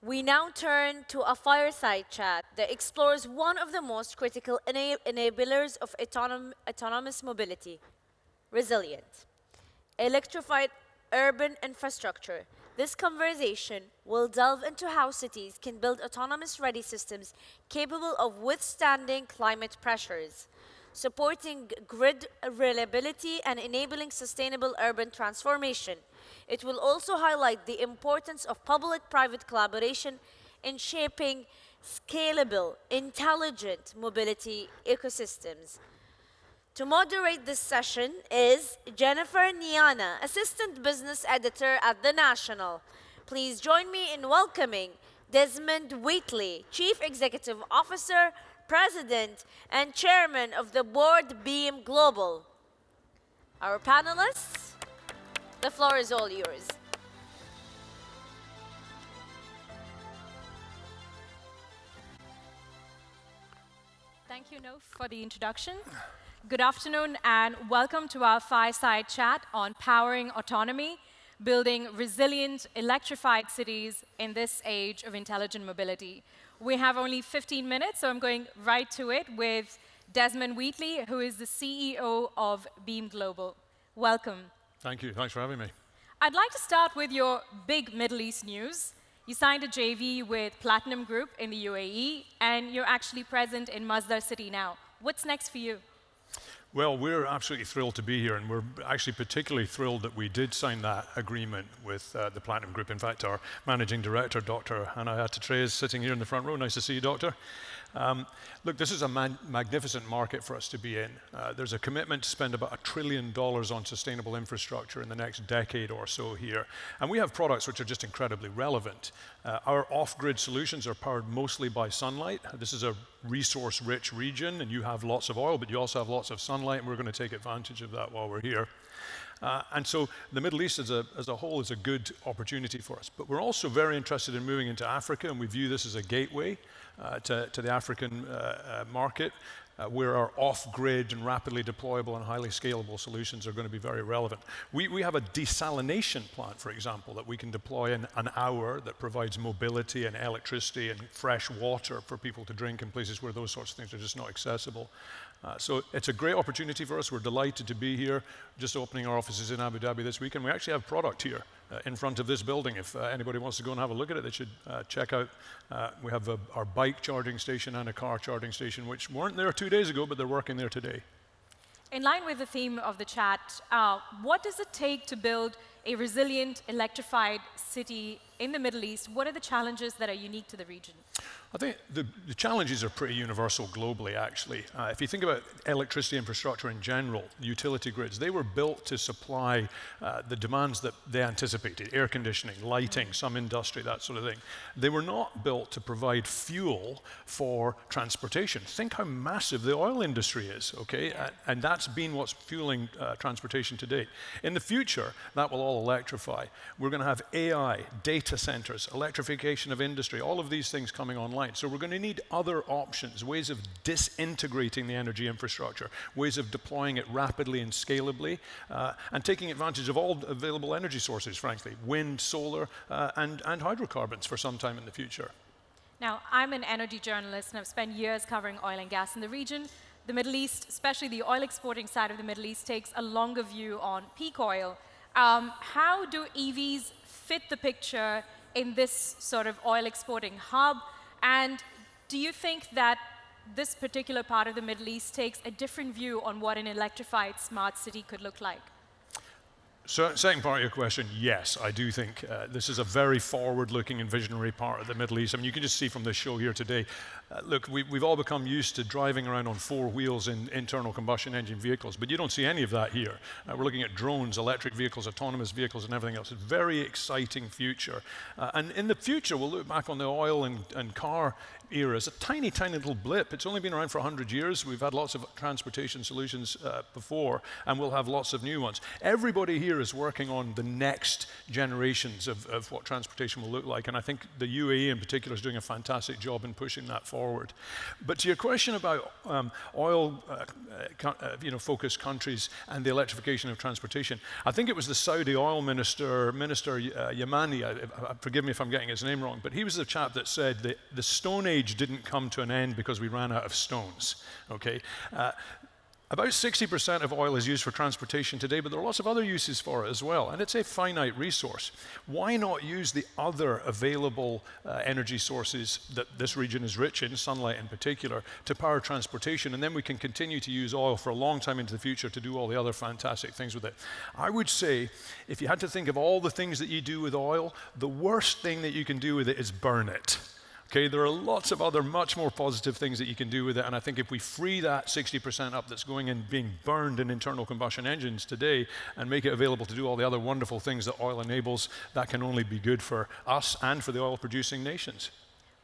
We now turn to a fireside chat that explores one of the most critical enablers of autonomous mobility: resilient, electrified urban infrastructure. This conversation will delve into how cities can build autonomous-ready systems capable of withstanding climate pressures, supporting grid reliability, and enabling sustainable urban transformation. It will also highlight the importance of public-private collaboration in shaping scalable, intelligent mobility ecosystems. To moderate this session is Jennifer Niana, Assistant Business Editor at The National. Please join me in welcoming Desmond Wheatley, Chief Executive Officer, President, and Chairman of the Board, Beam Global. Our panelists, the floor is all yours. Thank you, Nof, for the introduction. Good afternoon and welcome to our fireside chat on powering autonomy, building resilient, electrified cities in this age of intelligent mobility. We have only 15 minutes, so I'm going right to it with Desmond Wheatley, who is the CEO of Beam Global. Welcome. Thank you. Thanks for having me. I'd like to start with your big Middle East news. You signed a JV with Platinum Group in the UAE, and you're actually present in Masdar City now. What's next for you? Well, we're absolutely thrilled to be here, and we're actually particularly thrilled that we did sign that agreement with the Platinum Group. In fact, our managing director, Dr. Hannah Atatray, is sitting here in the front row. Nice to see you, Doctor. Look, this is a magnificent market for us to be in. There's a commitment to spend about $1 trillion on sustainable infrastructure in the next decade or so here. And we have products which are just incredibly relevant. Our off-grid solutions are powered mostly by sunlight. This is a resource-rich region, and you have lots of oil, but you also have lots of sunlight, and we're going to take advantage of that while we're here. And so the Middle East as a whole is a good opportunity for us. But we're also very interested in moving into Africa, and we view this as a gateway to the African market, where our off-grid and rapidly deployable and highly scalable solutions are going to be very relevant. We have a desalination plant, for example, that we can deploy in an hour that provides mobility and electricity and fresh water for people to drink in places where those sorts of things are just not accessible. So it's a great opportunity for us. We're delighted to be here, just opening our offices in Abu Dhabi this week, and we actually have product here in front of this building. If anybody wants to go and have a look at it, they should check out. We have our bike charging station and a car charging station, which weren't there 2 days ago, but they're working there today. In line with the theme of the chat, what does it take to build a resilient, electrified city in the Middle East? What are the challenges that are unique to the region? I think the challenges are pretty universal globally, actually. If you think about electricity infrastructure in general, utility grids, they were built to supply the demands that they anticipated: air conditioning, lighting, some industry, that sort of thing. They were not built to provide fuel for transportation. Think how massive the oil industry is, okay? And that's been what's fueling transportation to date. In the future, that will all electrify. We're going to have AI, data centers, electrification of industry, all of these things coming online. So we're going to need other options, ways of disintegrating the energy infrastructure, ways of deploying it rapidly and scalably, and taking advantage of all available energy sources, frankly: wind, solar, and hydrocarbons for some time in the future. Now, I'm an energy journalist, and I've spent years covering oil and gas in the region. The Middle East, especially the oil exporting side of the Middle East, takes a longer view on peak oil. How do EVs fit the picture in this sort of oil exporting hub? And do you think that this particular part of the Middle East takes a different view on what an electrified smart city could look like? So, second part of your question, yes, I do think this is a very forward-looking and visionary part of the Middle East. I mean, you can just see from this show here today, look, we've all become used to driving around on 4 wheels in internal combustion engine vehicles, but you don't see any of that here. We're looking at drones, electric vehicles, autonomous vehicles, and everything else. It's a very exciting future. And in the future, we'll look back on the oil and car era as a tiny, tiny little blip. It's only been around for 100 years. We've had lots of transportation solutions before, and we'll have lots of new ones. Everybody here here is working on the next generations of what transportation will look like, and I think the UAE in particular is doing a fantastic job in pushing that forward. But to your question about oil-focused countries and the electrification of transportation, I think it was the Saudi oil minister Yamani, forgive me if I'm getting his name wrong, but he was the chap that said that the Stone Age didn't come to an end because we ran out of stones, okay? About 60% of oil is used for transportation today, but there are lots of other uses for it as well, and it's a finite resource. Why not use the other available energy sources that this region is rich in, sunlight in particular, to power transportation, and then we can continue to use oil for a long time into the future to do all the other fantastic things with it. I would say, if you had to think of all the things that you do with oil, the worst thing that you can do with it is burn it. Okay, there are lots of other much more positive things that you can do with it, and I think if we free that 60% up that's going in being burned in internal combustion engines today and make it available to do all the other wonderful things that oil enables, that can only be good for us and for the oil-producing nations.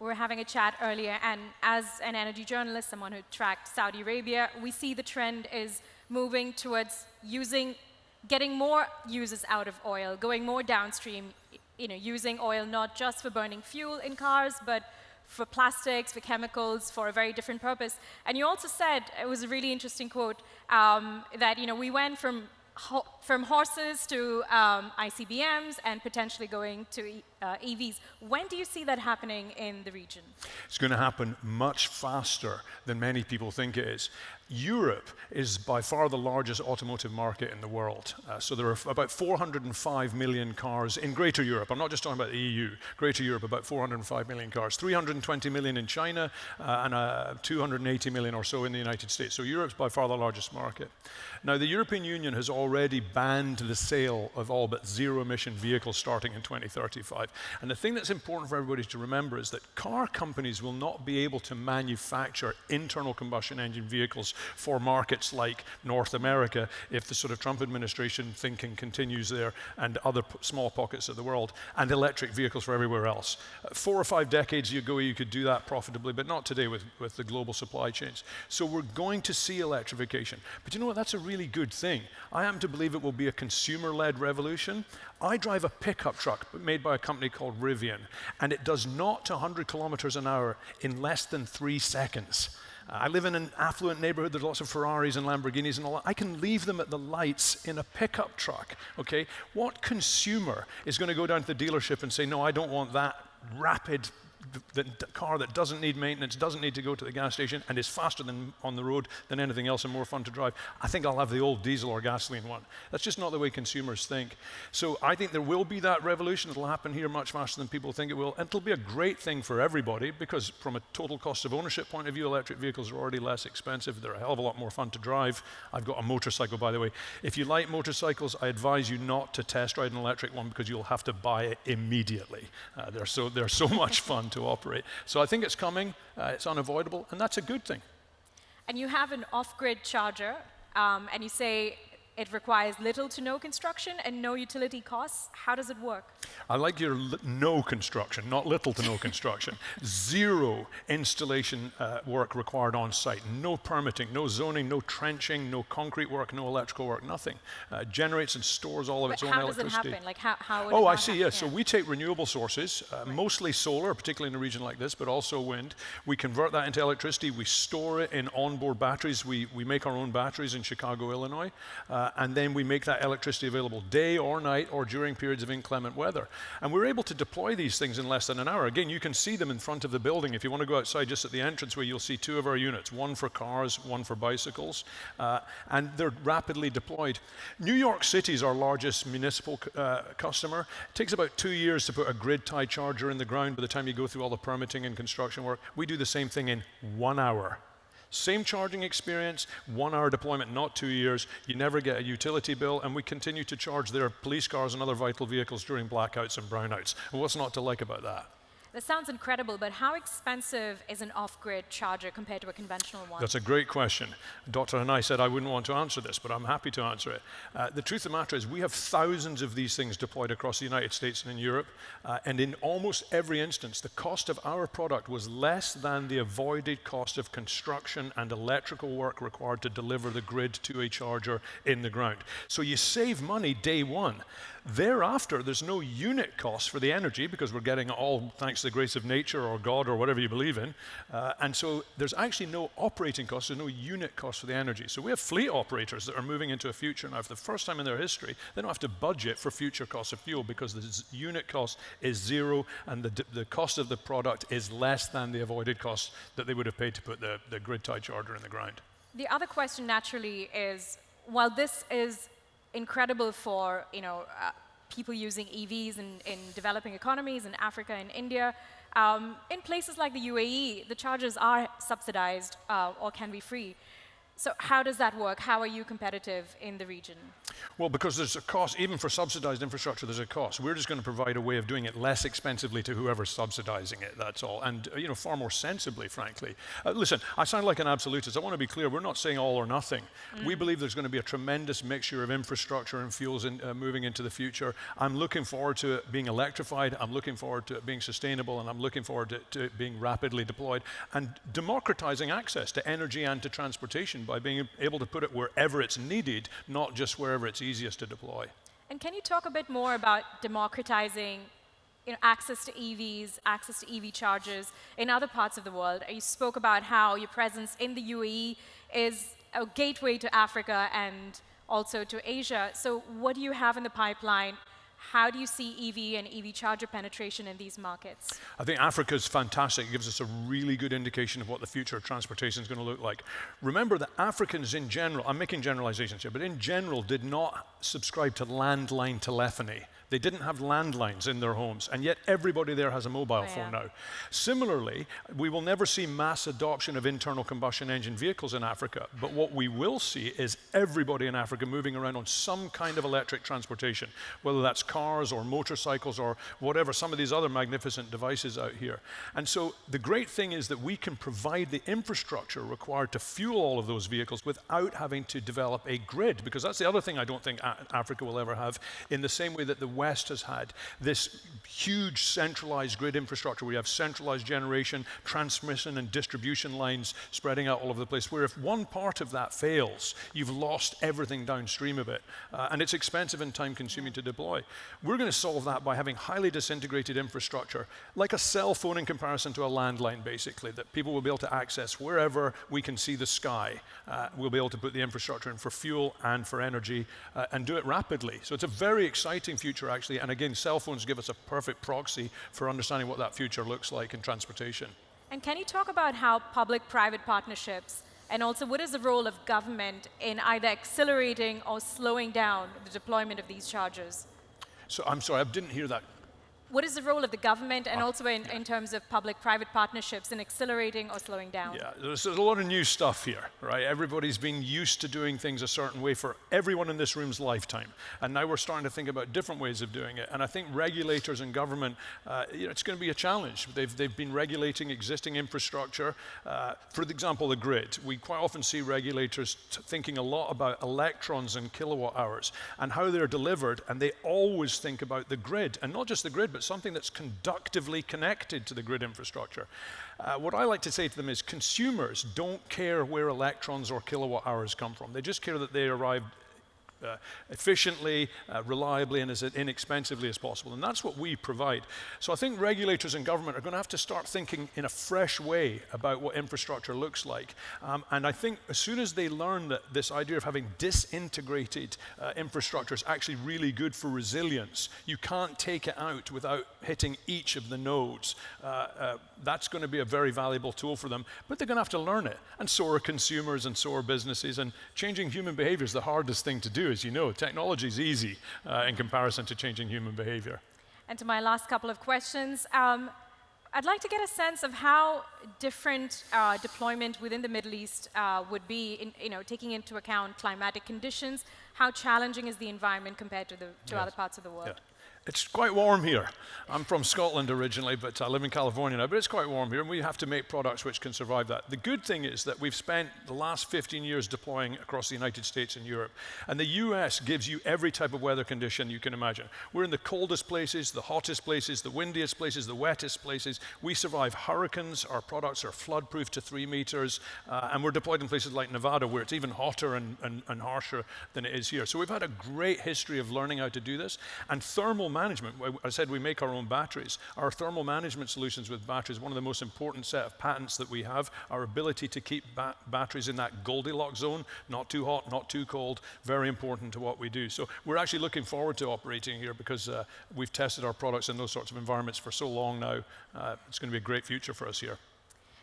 We were having a chat earlier, and as an energy journalist, someone who tracked Saudi Arabia, we see the trend is moving towards getting more uses out of oil, going more downstream, using oil not just for burning fuel in cars, but for plastics, for chemicals, for a very different purpose. And you also said, it was a really interesting quote, that we went from horses to ICBMs and potentially going to EVs. When do you see that happening in the region? It's going to happen much faster than many people think it is. Europe is by far the largest automotive market in the world. So there are about 405 million cars in Greater Europe. I'm not just talking about the EU. Greater Europe, about 405 million cars. 320 million in China and 280 million or so in the United States. So Europe's by far the largest market. Now, the European Union has already banned the sale of all but zero-emission vehicles starting in 2035. And the thing that's important for everybody to remember is that car companies will not be able to manufacture internal combustion engine vehicles for markets like North America if the sort of Trump administration thinking continues there, and other small pockets of the world, and electric vehicles for everywhere else. 4 or 5 decades ago you could do that profitably, but not today with the global supply chains. So we're going to see electrification. But you know what, that's a really good thing. I happen to believe it will be a consumer-led revolution. I drive a pickup truck made by a company called Rivian, and it does 0 to 100 kilometers an hour in less than 3 seconds. I live in an affluent neighborhood, there's lots of Ferraris and Lamborghinis and all that. I can leave them at the lights in a pickup truck, okay? What consumer is going to go down to the dealership and say, no, I don't want that rapid the car that doesn't need maintenance, doesn't need to go to the gas station, and is faster than on the road than anything else and more fun to drive? I think I'll have the old diesel or gasoline one. That's just not the way consumers think. So I think there will be that revolution. It'll happen here much faster than people think it will. And it'll be a great thing for everybody because from a total cost of ownership point of view, electric vehicles are already less expensive. They're a hell of a lot more fun to drive. I've got a motorcycle, by the way. If you like motorcycles, I advise you not to test ride an electric one because you'll have to buy it immediately. They're so much fun to operate. So I think it's coming, it's unavoidable, and that's a good thing. And you have an off-grid charger, and you say it requires little to no construction and no utility costs. How does it work? I like your no construction, not little to no construction. Zero installation work required on site. No permitting, no zoning, no trenching, no concrete work, no electrical work, nothing. Generates and stores all of its own electricity. How does it happen? Like how would Oh, it I see, yes. Yeah. So we take renewable sources, mostly solar, particularly in a region like this, but also wind. We convert that into electricity. We store it in onboard batteries. We make our own batteries in Chicago, Illinois. And then we make that electricity available day or night or during periods of inclement weather. And we're able to deploy these things in less than an hour. Again, you can see them in front of the building. If you want to go outside just at the entranceway, you'll see 2 of our units, one for cars, one for bicycles, and they're rapidly deployed. New York City is our largest municipal customer. It takes about 2 years to put a grid-tied charger in the ground by the time you go through all the permitting and construction work. We do the same thing in 1 hour. Same charging experience, 1 hour deployment, not 2 years. You never get a utility bill, and we continue to charge their police cars and other vital vehicles during blackouts and brownouts. And what's not to like about that? That sounds incredible, but how expensive is an off-grid charger compared to a conventional one? That's a great question. Dr. Hanai said I wouldn't want to answer this, but I'm happy to answer it. The truth of the matter is we have thousands of these things deployed across the United States and in Europe, and in almost every instance, the cost of our product was less than the avoided cost of construction and electrical work required to deliver the grid to a charger in the ground. So you save money day one. Thereafter, there's no unit cost for the energy because we're getting it all thanks to the grace of nature or God or whatever you believe in. And so there's actually no operating cost, there's no unit cost for the energy. So we have fleet operators that are moving into a future now for the first time in their history. They don't have to budget for future costs of fuel because the unit cost is zero and the cost of the product is less than the avoided cost that they would have paid to put the grid-tied charger in the ground. The other question naturally is, while this is incredible for people using EVs in developing economies in Africa and India, in places like the UAE, the chargers are subsidized or can be free. So how does that work? How are you competitive in the region? Well, because there's a cost, even for subsidized infrastructure, there's a cost. We're just going to provide a way of doing it less expensively to whoever's subsidizing it, that's all. And, far more sensibly, frankly. Listen, I sound like an absolutist. I want to be clear, we're not saying all or nothing. We believe there's going to be a tremendous mixture of infrastructure and fuels moving into the future. I'm looking forward to it being electrified. I'm looking forward to it being sustainable. And I'm looking forward to it being rapidly deployed and democratizing access to energy and to transportation by being able to put it wherever it's needed, not just wherever it's easiest to deploy. And can you talk a bit more about democratizing access to EVs, access to EV chargers in other parts of the world? You spoke about how your presence in the UAE is a gateway to Africa and also to Asia. So what do you have in the pipeline? How do you see EV and EV charger penetration in these markets? I think Africa is fantastic. It gives us a really good indication of what the future of transportation is going to look like. Remember that Africans in general, I'm making generalizations here, but in general did not subscribe to landline telephony. They didn't have landlines in their homes, and yet everybody there has a mobile phone now. Similarly, we will never see mass adoption of internal combustion engine vehicles in Africa, but what we will see is everybody in Africa moving around on some kind of electric transportation, whether that's cars or motorcycles or whatever, some of these other magnificent devices out here. And so the great thing is that we can provide the infrastructure required to fuel all of those vehicles without having to develop a grid, because that's the other thing I don't think Africa will ever have, in the same way that the West has had this huge centralized grid infrastructure. We have centralized generation, transmission and distribution lines spreading out all over the place, where if one part of that fails, you've lost everything downstream of it. And it's expensive and time consuming to deploy. We're going to solve that by having highly disintegrated infrastructure, like a cell phone in comparison to a landline, basically, that people will be able to access wherever we can see the sky. We'll be able to put the infrastructure in for fuel and for energy and do it rapidly. So it's a very exciting future, actually. And again, cell phones give us a perfect proxy for understanding what that future looks like in transportation. And can you talk about how public-private partnerships, and also what is the role of government in either accelerating or slowing down the deployment of these chargers? So I'm sorry, I didn't hear that. What is the role of the government and also in terms of public-private partnerships in accelerating or slowing down? Yeah, there's a lot of new stuff here, right? Everybody's been used to doing things a certain way for everyone in this room's lifetime. And now we're starting to think about different ways of doing it. And I think regulators and government, it's going to be a challenge. They've been regulating existing infrastructure. For example, the grid. We quite often see regulators thinking a lot about electrons and kilowatt hours and how they're delivered. And they always think about the grid, and not just the grid, but something that's conductively connected to the grid infrastructure. What I like to say to them is consumers don't care where electrons or kilowatt hours come from. They just care that they arrive efficiently, reliably, and as inexpensively as possible. And that's what we provide. So I think regulators and government are going to have to start thinking in a fresh way about what infrastructure looks like. And I think as soon as they learn that this idea of having disintegrated infrastructure is actually really good for resilience, you can't take it out without hitting each of the nodes. That's going to be a very valuable tool for them, but they're going to have to learn it. And so are consumers, and so are businesses. And changing human behavior is the hardest thing to do, as you know. Technology is easy in comparison to changing human behavior. And to my last couple of questions, I'd like to get a sense of how different deployment within the Middle East would be, taking into account climatic conditions. How challenging is the environment compared to other parts of the world? Yeah. It's quite warm here. I'm from Scotland originally, but I live in California now, but it's quite warm here, and we have to make products which can survive that. The good thing is that we've spent the last 15 years deploying across the United States and Europe, and the US gives you every type of weather condition you can imagine. We're in the coldest places, the hottest places, the windiest places, the wettest places. We survive hurricanes. Our products are flood-proof to 3 meters, and we're deployed in places like Nevada, where it's even hotter and harsher than it is here. So we've had a great history of learning how to do this, and thermal management. I said we make our own batteries. Our thermal management solutions with batteries, one of the most important set of patents that we have, our ability to keep batteries in that Goldilocks zone, not too hot, not too cold, very important to what we do. So we're actually looking forward to operating here because we've tested our products in those sorts of environments for so long now. It's going to be a great future for us here.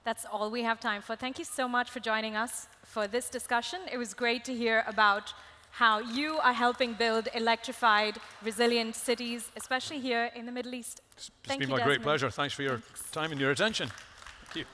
That's all we have time for. Thank you so much for joining us for this discussion. It was great to hear about how you are helping build electrified, resilient cities, especially here in the Middle East. It's been my great pleasure. Thanks for your time and your attention. Thank you.